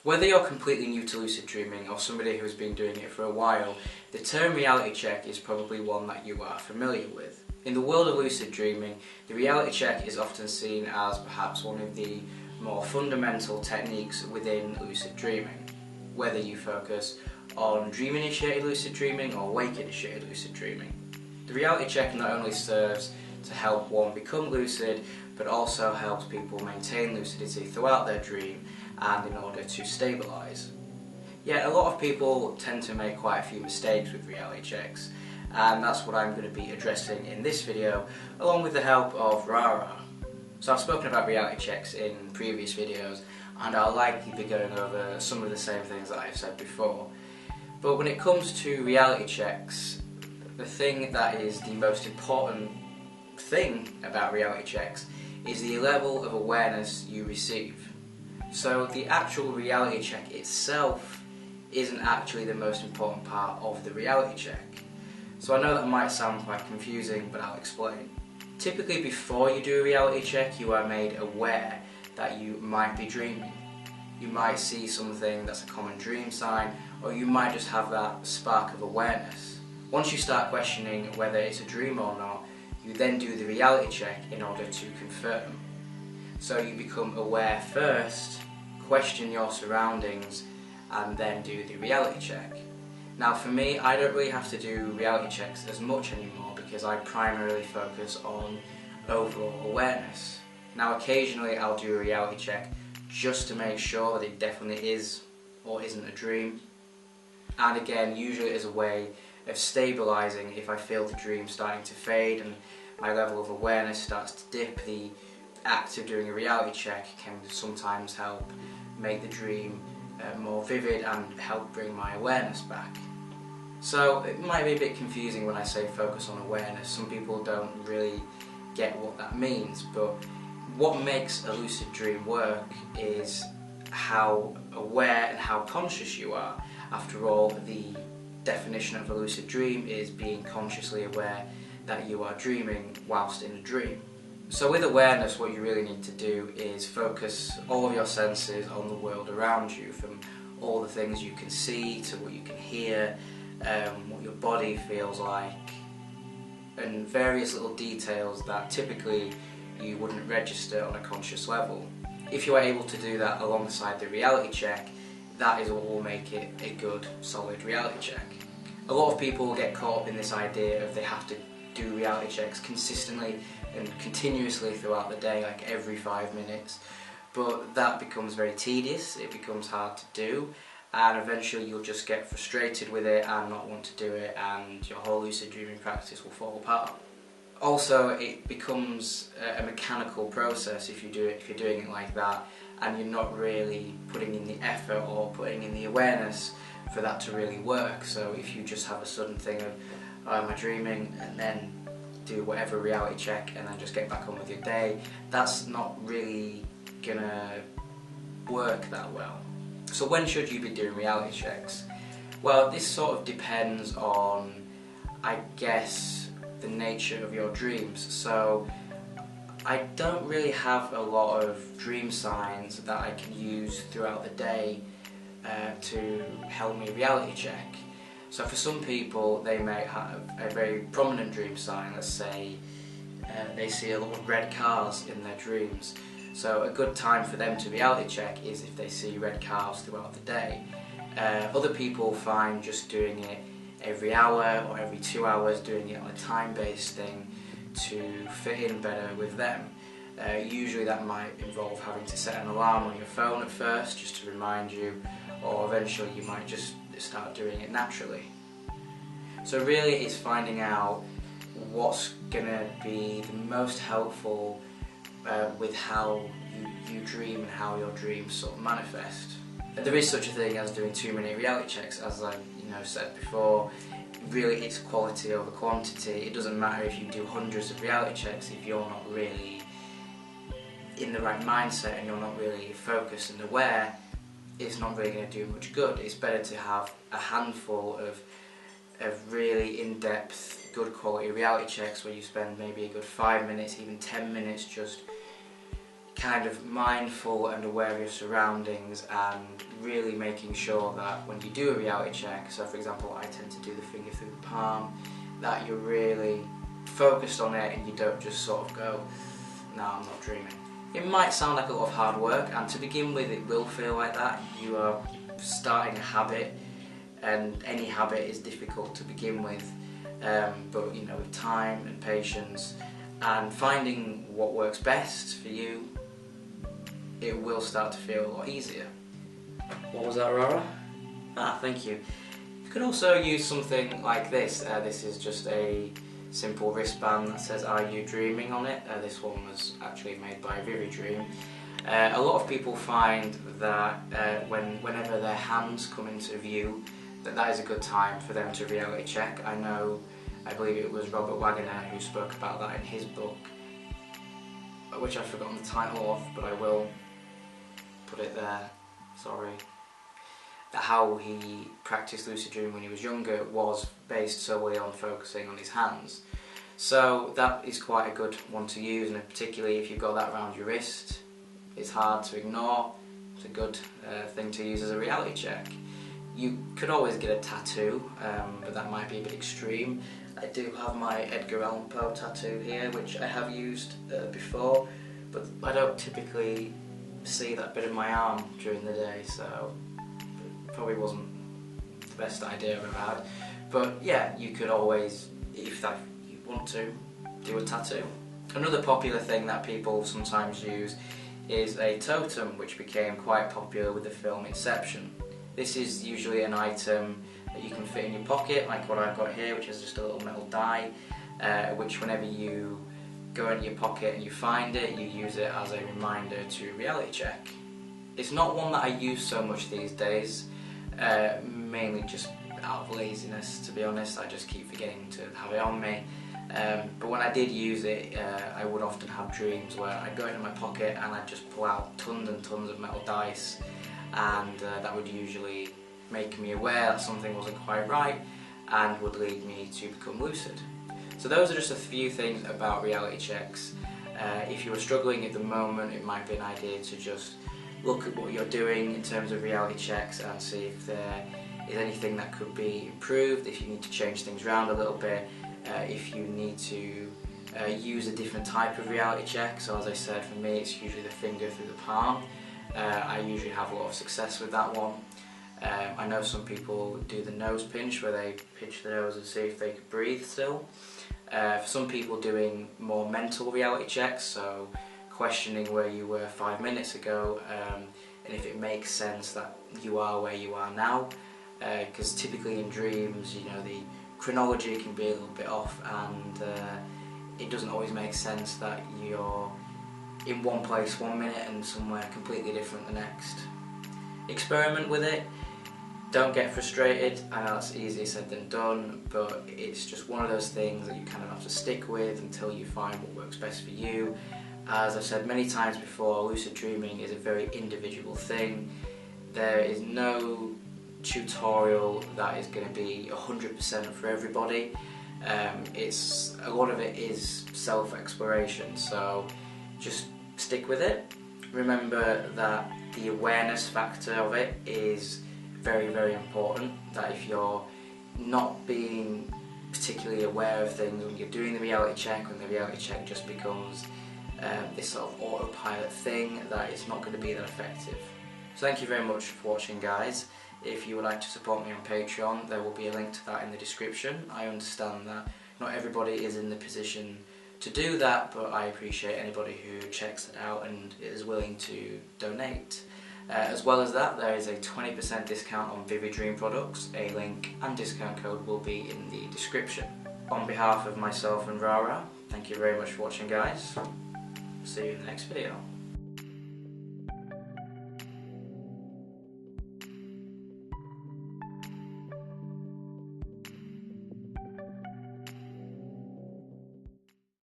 Whether you're completely new to lucid dreaming or somebody who's been doing it for a while, the term reality check is probably one that you are familiar with. In the world of lucid dreaming, the reality check is often seen as perhaps one of the more fundamental techniques within lucid dreaming. Whether you focus on dream-initiated lucid dreaming or wake-initiated lucid dreaming. The reality check not only serves to help one become lucid, but also helps people maintain lucidity throughout their dream and in order to stabilise. Yet a lot of people tend to make quite a few mistakes with reality checks, and that's what I'm going to be addressing in this video, along with the help of Rara. So I've spoken about reality checks in previous videos, and I'll likely be going over some of the same things that I've said before. But when it comes to reality checks, the thing that is the most important thing about reality checks is the level of awareness you receive. So the actual reality check itself isn't actually the most important part of the reality check. So I know that might sound quite confusing, but I'll explain. Typically before you do a reality check, you are made aware that you might be dreaming. You might see something that's a common dream sign, or you might just have that spark of awareness. Once you start questioning whether it's a dream or not, you then do the reality check in order to confirm. So you become aware first, question your surroundings, and then do the reality check. Now for me, I don't really have to do reality checks as much anymore because I primarily focus on overall awareness. Now occasionally I'll do a reality check just to make sure that it definitely is or isn't a dream. And again, usually as a way of stabilising if I feel the dream starting to fade and my level of awareness starts to dip. The act of doing a reality check can sometimes help make the dream more vivid and help bring my awareness back. So it might be a bit confusing when I say focus on awareness. Some people don't really get what that means, but what makes a lucid dream work is how aware and how conscious you are. After all, the definition of a lucid dream is being consciously aware that you are dreaming whilst in a dream. So with awareness, what you really need to do is focus all of your senses on the world around you, from all the things you can see to what you can hear, what your body feels like, and various little details that typically you wouldn't register on a conscious level. If you are able to do that alongside the reality check, that is what will make it a good, solid reality check. A lot of people get caught up in this idea of they have to do reality checks consistently and continuously throughout the day, like every 5 minutes, but that becomes very tedious, it becomes hard to do, and eventually you'll just get frustrated with it and not want to do it, and your whole lucid dreaming practice will fall apart. Also, it becomes a mechanical process if you're doing it like that, and you're not really putting in the effort or putting in the awareness for that to really work. So if you just have a sudden thing of, oh, am I dreaming, and then do whatever reality check and then just get back on with your day, that's not really gonna work that well. So when should you be doing reality checks? Well, this sort of depends on, I guess, the nature of your dreams. So I don't really have a lot of dream signs that I can use throughout the day to help me reality check. So for some people, they may have a very prominent dream sign. Let's say they see a lot of red cars in their dreams. So a good time for them to reality check is if they see red cars throughout the day. Other people find just doing it every hour or every 2 hours, doing it on a time-based thing to fit in better with them. Usually that might involve having to set an alarm on your phone at first just to remind you, or eventually you might just start doing it naturally. So really it's finding out what's going to be the most helpful with how you dream and how your dreams sort of manifest. There is such a thing as doing too many reality checks, as I've said before. Really it's quality over quantity. It doesn't matter if you do hundreds of reality checks if you're not really in the right mindset and you're not really focused and aware. It's not really going to do much good. It's better to have a handful of really in-depth, good quality reality checks where you spend maybe a good 5 minutes, even 10 minutes just kind of mindful and aware of your surroundings, and really making sure that when you do a reality check, so for example I tend to do the finger through the palm, that you're really focused on it and you don't just sort of go, no, I'm not dreaming. It might sound like a lot of hard work, and to begin with it will feel like that. You are starting a habit, and any habit is difficult to begin with, but you know, with time and patience and finding what works best for you, it will start to feel a lot easier. What was that, Aurora? Ah, thank you. You could also use something like this. This is just a simple wristband that says "Are you dreaming?" on it. This one was actually made by letsdream. A lot of people find that whenever their hands come into view, that is a good time for them to reality check. I believe it was Robert Waggoner who spoke about that in his book, which I've forgotten the title of, but I will put it there, sorry. How he practiced lucid dreaming when he was younger was based solely on focusing on his hands. So that is quite a good one to use, and particularly if you've got that around your wrist, it's hard to ignore. It's a good thing to use as a reality check. You could always get a tattoo, but that might be a bit extreme. I do have my Edgar Allan Poe tattoo here, which I have used before, but I don't typically see that bit of my arm during the day, so it probably wasn't the best idea I've ever had. But yeah, you could always, if you want to, do a tattoo. Another popular thing that people sometimes use is a totem, which became quite popular with the film Inception. This is usually an item that you can fit in your pocket, like what I've got here, which is just a little metal die, which whenever you go into your pocket and you find it, you use it as a reminder to reality check. It's not one that I use so much these days, mainly just out of laziness, to be honest. I just keep forgetting to have it on me. But when I did use it, I would often have dreams where I'd go into my pocket and I'd just pull out tons and tons of metal dice, and that would usually make me aware that something wasn't quite right and would lead me to become lucid. So those are just a few things about reality checks. If you are struggling at the moment, it might be an idea to just look at what you're doing in terms of reality checks and see if there is anything that could be improved, if you need to change things around a little bit, if you need to use a different type of reality check. So as I said, for me it's usually the finger through the palm. I usually have a lot of success with that one. I know some people do the nose pinch, where they pinch the nose and see if they can breathe still. For some people, doing more mental reality checks, so questioning where you were 5 minutes ago, and if it makes sense that you are where you are now, because typically in dreams, you know, the chronology can be a little bit off, and it doesn't always make sense that you're in one place 1 minute and somewhere completely different the next. Experiment with it. Don't get frustrated. I know that's easier said than done, but it's just one of those things that you kind of have to stick with until you find what works best for you. As I've said many times before, lucid dreaming is a very individual thing. There is no tutorial that is going to be 100% for everybody. A lot of it is self-exploration, so just stick with it. Remember that the awareness factor of it is very, very important, that if you're not being particularly aware of things when you're doing the reality check, when the reality check just becomes this sort of autopilot thing, that it's not going to be that effective. So thank you very much for watching, guys. If you would like to support me on Patreon, there will be a link to that in the description. I understand that not everybody is in the position to do that, but I appreciate anybody who checks it out and is willing to donate. As well as that, there is a 20% discount on letsdream products. A link and discount code will be in the description. On behalf of myself and Rara, thank you very much for watching, guys. See you in the next video.